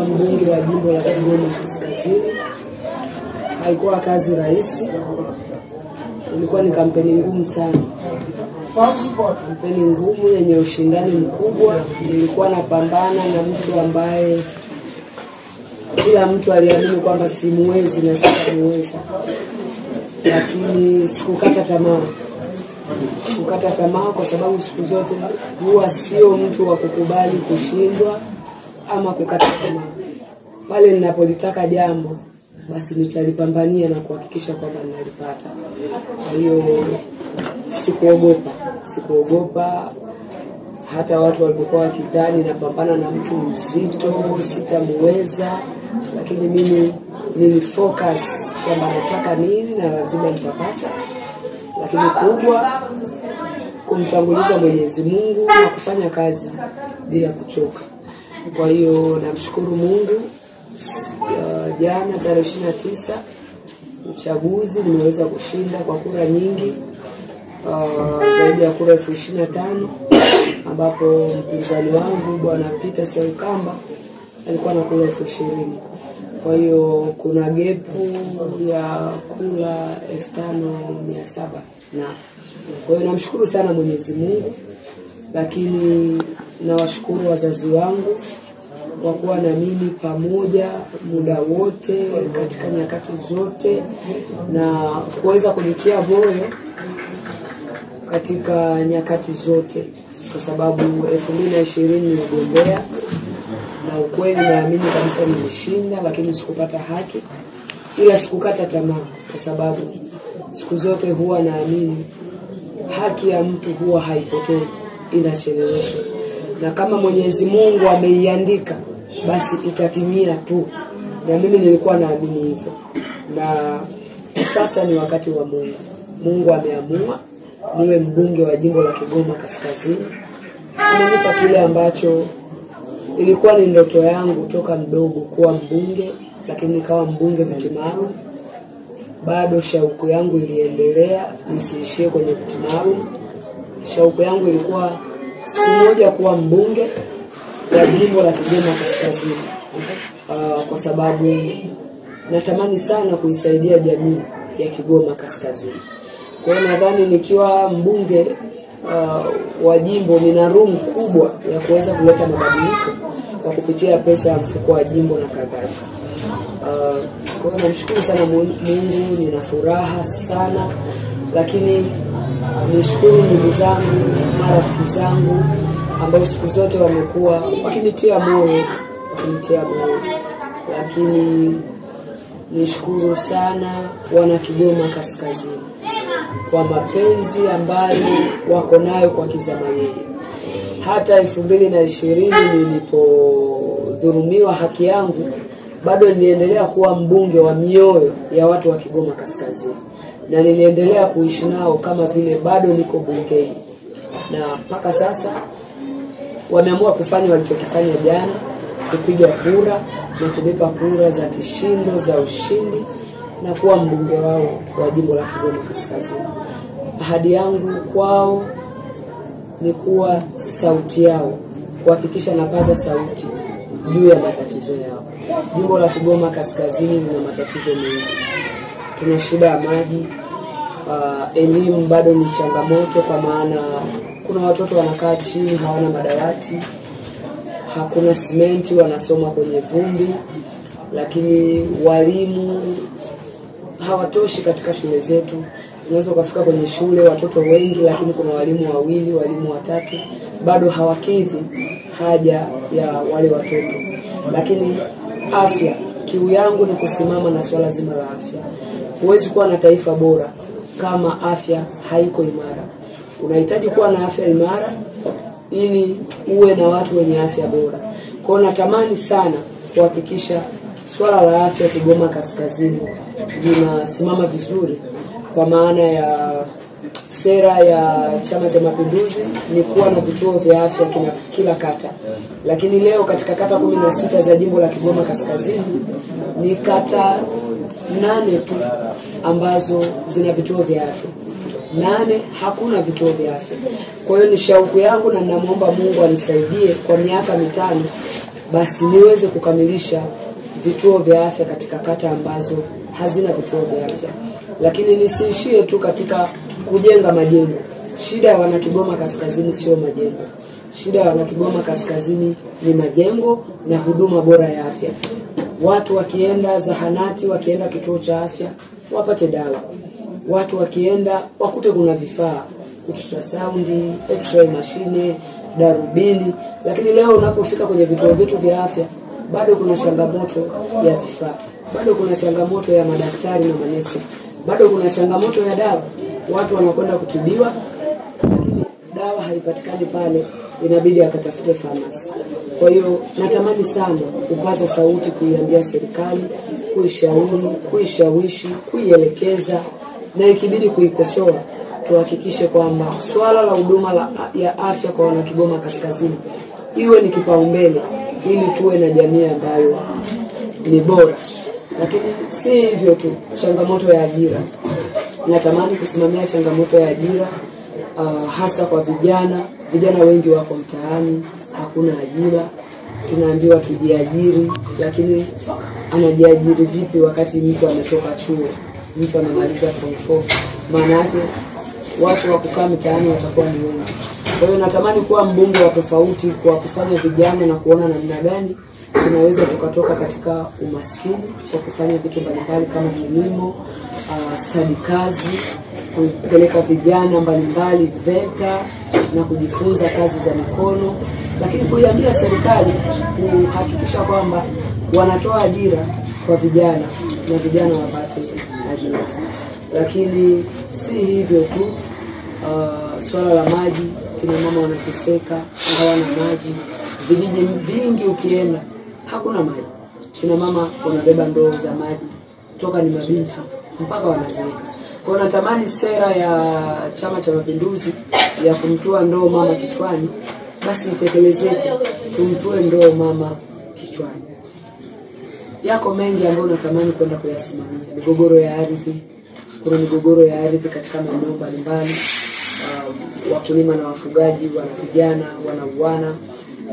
kuwa mbunge wa jimbo la Kigoma Kaskazini. Haikuwa kazi rahisi. Ilikuwa ni kampeni ngumu sana. Kampeni ngumu yenye ushindani mkubwa. Nilikuwa napambana na mtu ambaye kila mtu aliamini kwamba simuwezi na sitamuweza. Lakini sikukata tamaa. Sikukata tamaa kwa sababu siku zote huwa sio mtu wa kukubali kushindwa ama kukata tamaa. Pale ninapolitaka jambo, basi nitalipambania na kuhakikisha kwamba ninalipata. Kwa hiyo sikuogopa. Hata watu walipokuwa wakidhani napambana na mtu mzito, sitamuweza, lakini mimi nilifocus kwamba nataka nini na lazima nitapata. Lakini kubwa kumtanguliza Mwenyezi Mungu na kufanya kazi bila kuchoka. Kwa hiyo namshukuru Mungu, jana tarehe 29 uchaguzi nimeweza kushinda kwa kura nyingi, zaidi ya kura 25,000, ambapo mpinzani wangu Bwana Peter Seukamba alikuwa na kura 20,000. Kwa hiyo kuna gepu ya kura 5,700 na kwa hiyo namshukuru sana Mwenyezi Mungu, lakini nawashukuru wazazi wangu kwa kuwa na mimi pamoja muda wote katika nyakati zote na kuweza kunitia moyo katika nyakati zote, kwa sababu 2020 niligombea na ukweli naamini kabisa nilishinda, lakini sikupata haki, ila sikukata tamaa kwa sababu siku zote huwa naamini haki ya mtu huwa haipotei, inacheleweshwa. Na kama Mwenyezi Mungu ameiandika, basi itatimia tu. Na mimi nilikuwa naamini hivyo. Na sasa ni wakati wa Mungu. Mungu ameamua niwe mbunge wa jimbo la Kigoma Kaskazini. Amenipa kile ambacho ilikuwa ni ndoto yangu toka mdogo kuwa mbunge, lakini nikawa mbunge viti maalum. Bado shauku yangu iliendelea, nisiishie kwenye viti maalum. Shauku yangu ilikuwa siku moja kuwa mbunge wa jimbo la Kigoma Kaskazini. Kwa sababu natamani sana kuisaidia jamii ya Kigoma Kaskazini. Kwa hiyo nadhani nikiwa mbunge wa jimbo nina room kubwa ya kuweza kuleta mabadiliko kwa kupitia pesa ya mfuko wa jimbo na kadhalika. Kwa hiyo namshukuru sana Mungu, nina furaha sana, lakini nishukuru ndugu zangu, marafiki zangu ambao siku zote wamekuwa wakinitia moyo, lakini nishukuru sana wana Kigoma Kaskazini kwa mapenzi ambayo wako nayo kwa Kizamani. Hata 2020 nilipodhulumiwa haki yangu, bado niliendelea kuwa mbunge wa mioyo ya watu wa Kigoma Kaskazini, na niliendelea kuishi nao kama vile bado niko bungeni. Na mpaka sasa wameamua kufanya walichokifanya jana, kupiga kura na kunipa kura za kishindo za ushindi na kuwa mbunge wao wa jimbo la Kigoma Kaskazini. Ahadi yangu kwao ni kuwa sauti yao, kuhakikisha napaza sauti juu ya matatizo yao. Jimbo la Kigoma Kaskazini lina matatizo mengi. Tuna shida ya maji, elimu bado ni changamoto, kwa maana kuna watoto wanakaa chini, hawana madawati, hakuna simenti, wanasoma kwenye vumbi, lakini walimu hawatoshi katika shule zetu. Unaweza ukafika kwenye shule watoto wengi, lakini kuna walimu 2, walimu 3, bado hawakidhi haja ya wale watoto. Lakini afya, kiu yangu ni kusimama na swala zima la afya. Huwezi kuwa na taifa bora kama afya haiko imara. Unahitaji kuwa na afya imara ili uwe na watu wenye afya bora. Kwa hiyo natamani sana kuhakikisha swala la afya Kigoma Kaskazini linasimama vizuri, kwa maana ya sera ya Chama cha Mapinduzi ni kuwa na vituo vya afya kila kata. Lakini leo katika kata 16 za jimbo la Kigoma Kaskazini ni kata 8 tu ambazo zina vituo vya afya. 8 hakuna vituo vya afya. Kwa hiyo ni shauku yangu na ninamuomba Mungu anisaidie kwa miaka 5 basi niweze kukamilisha vituo vya afya katika kata ambazo hazina vituo vya afya. Lakini nisiishie tu katika kujenga majengo. Shida ya wana Kigoma Kaskazini sio majengo. Shida ya wana Kigoma Kaskazini ni majengo na huduma bora ya afya. Watu wakienda zahanati, wakienda kituo cha afya, wapate dawa. Watu wakienda wakute kuna vifaa, ultrasound, x-ray machine, darubini. Lakini leo unapofika kwenye vituo vyetu vya afya, bado kuna changamoto ya vifaa. Bado kuna changamoto ya madaktari na manesi. Bado kuna changamoto ya dawa. Watu wanakwenda kutibiwa, lakini dawa haipatikani pale, inabidi akatafute pharmacy. Kwa hiyo natamani sana kupaza sauti, kuiambia serikali, kuishauri, kuishawishi, kuielekeza, na ikibidi kuikosoa, tuhakikishe kwamba swala la huduma ya afya kwa wana Kigoma Kaskazini iwe ni kipaumbele, ili tuwe na jamii ambayo ni bora. Lakini si hivyo tu, changamoto ya ajira. Natamani kusimamia changamoto ya ajira, hasa kwa vijana. Vijana wengi wako mtaani, hakuna ajira. Tunaambiwa tujiajiri, lakini anajiajiri vipi wakati mtu ametoka chuo, mtu amemaliza form 4? Maana yake watu wa kukaa mtaani watakuwa ni wengi. Kwa hiyo natamani kuwa mbunge wa tofauti, kuwakusanya vijana na kuona namna gani tunaweza tukatoka katika umaskini kwa kufanya vitu mbalimbali kama kilimo, study kazi, kupeleka vijana mbalimbali VETA na kujifunza kazi za mikono, lakini kuiambia serikali kuhakikisha kwamba wanatoa ajira kwa vijana na vijana wapate ajira. Lakini si hivyo tu, swala la maji, kina mama wanateseka, hawana maji. Vijiji vingi ukienda hakuna maji. Kina mama wanabeba ndoo za maji toka ni mabinti mpaka wanazeeka. Kwa hiyo natamani sera ya Chama cha Mapinduzi ya kumtua ndoo mama kichwani basi itekelezeke, tumtue ndoo mama kichwani. Yako mengi ambayo natamani kwenda kuyasimamia. Migogoro ya ardhi, kuna migogoro ya ardhi katika maeneo mbalimbali. Wakulima na wafugaji wanapigana, wanauana,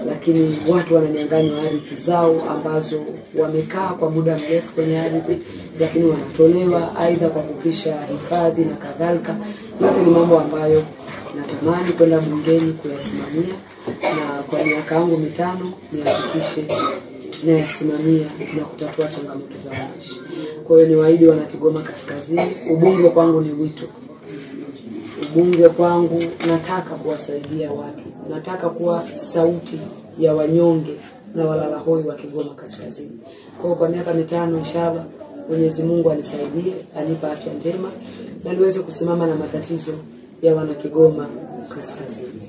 lakini watu wananyang'anywa ardhi zao ambazo wamekaa kwa muda mrefu kwenye ardhi, lakini wanatolewa aidha kwa kupisha hifadhi na kadhalika. Yote ni mambo ambayo natamani kwenda bungeni kuyasimamia, na kwa miaka yangu 5 nihakikishe nayasimamia na kutatua changamoto za wananchi. Kwa hiyo niwaahidi wana Kigoma Kaskazini, ubunge kwangu ni wito. Ubunge kwangu nataka kuwasaidia watu. Nataka kuwa sauti ya wanyonge na walalahoi wa Kigoma Kaskazini. Kwa miaka 5 inshallah Mwenyezi Mungu anisaidie, anipa afya njema na niweze kusimama na matatizo ya wana Kigoma Kaskazini.